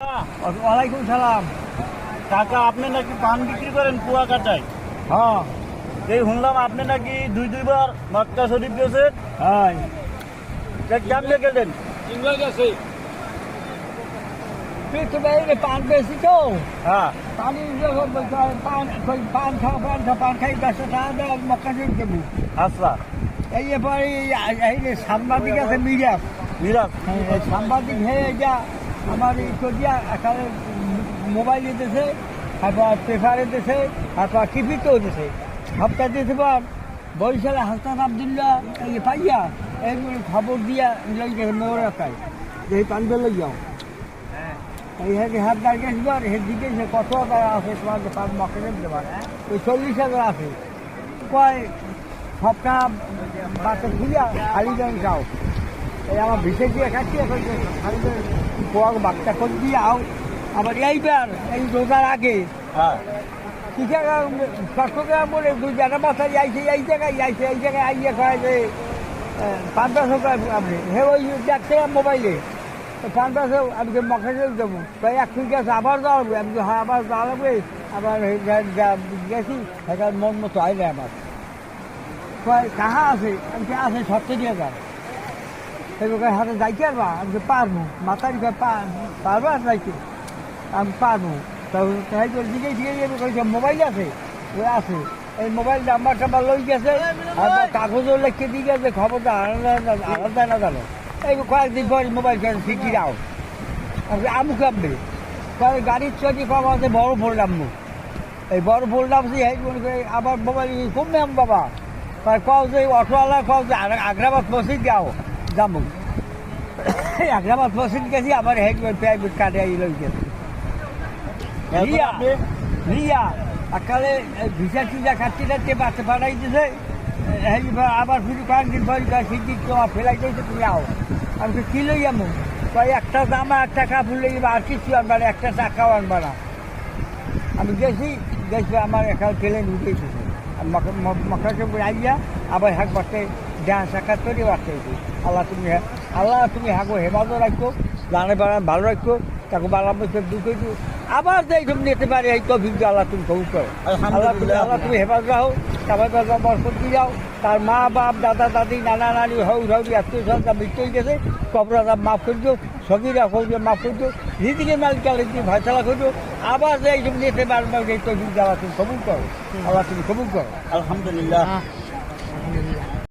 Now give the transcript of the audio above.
ওয়ালাইকুম সালাম। কাকা আপনি নাকি পান বিক্রি করেন কুয়াকাটায়? হ্যাঁ এই শুনলাম আপনি নাকি দুইবার মক্কা শরীফ গেছেন। হ্যাঁ কেমনে গেলেন? পৃথিবীর পান বেশি তো হ্যাঁ পানি পান খাই 10 টাকা দেয় মক্কা শরীফ দেবো। আচ্ছা এই এবারে এই যে সাংবাদিক আছে মিরাজ, মিরাজ এই সাংবাদিক হয়ে যা আমার এই দিয়া এখানে মোবাইলে দিয়েছে, তারপর পেপারে দিয়েছে, তারপর টিভিতেও দিয়েছে, সবটা দিয়েছে। পর বরিশালে হাসান আবদুল্লাহ এই পাইয়া এইগুলো খবর দিয়া লই গেছে মোর একাই যে এই পানবে লই যাও। এই হাত দাঁড়িয়ে আসবার হে দিকে সে কত টাকা আছে তোমার যে পান মকেটের দেবার ওই 40,000 আছে। কয় সবটা বাচ্চা খুলিয়া খালি জন যাও। এই আমার বিশেষ দিয়ে খাচ্ছি এখন খালি পোয়া বাচ্চা করে দিয়ে আও। আবার এইবার এই রোজার আগে হ্যাঁ চট্টগ্রাম বলে 2 জায়গা বাচ্চা যাইছে এই জায়গায় আইয়ে কয় যে 500 টাকা আপনি হে ওই দেখতে মোবাইলে 500 আমি মকেটে দেবো। তাই এক ঠিক আছে আবার যাওয়া লাগবে। আমি হ্যাঁ আবার যাওয়া লাগবে। আবার গেছি সেখানে মন মতো হয় না আমার। কাহা আছে আমি আছে 70,000 সেগুলো হাতে যাইতে পারবা? আমি পারবো মাথার পারবো আর যাইতে আমি পারবো। তাই দিকে দিকে মোবাইল আছে ওই আছে এই মোবাইল নাম্বার টাম্বার লই গেছে আর কাগজও লিখে দিয়ে গেছে খবরটা আলাদা না জানো। এই কয়েকদিন পরে মোবাইল ফিটি দাও আমু কামবে গাড়ির চটি কম আছে বড় পড়লাম এই বড় পড়লাম আবার মোবাইল কমবে আম বাবা কও যে অটোওয়ালা কও যে আগ্রাবাদ মসজিদ যাও যাবো। আগ্রাবাদ মসজিদ গেছি আবার হেড প্রাইভেট কার্ডে লই গেছে রিয়া আকালে ভিসা টিজা খাচ্ছি খাচ্ছি বাচ্চা পাঠাই দিছে। আবার শুধু কয়েকদিন পরে সিদ্ধি তোমার ফেলাই দিয়েছে তুমি আও। আমি তো কি লই যাবো? একটা জামা একটা কাপড় লই যাবো আর কিছু আনবার একটা টাকাও আনবা না। আমি গেছি আমার এখানে প্লেন উঠেছে মক্কা শরীফ আইয়া আবার হাঁক বাড়তে দেহা সাক্ষাৎ করে বাড়তেছি। আল্লাহ তুমি হাঁকো হেফাজত রাখো, জানে বাড়ান ভালো রাখো, তাকে বাড়ার মধ্যে দুঃখ আবার যে এইসব নিতে পারে এই তফিক আল্লাহ তুমি কবুল করো। আল্লাহ তুমি হেফাজত রাখো, তারপর বরকত দিয়ে যাও। তার মা বাপ দাদা দাদি নানা নানি হৌ হৌরি আত্মীয় স্বজন মৃত্যু হয়ে গেছে কবরা মাফ করে দিও, সগিরা হৌরি মাফ করে দিও, রিদিকে মালিকালে দিয়ে ভয়সালা করে দিও। আবার যে এইসব নিতে পারবে এই তফিক আল্লাহ তুমি কবুল করো। আল্লাহ তুমি কবুল করো। আলহামদুলিল্লাহ।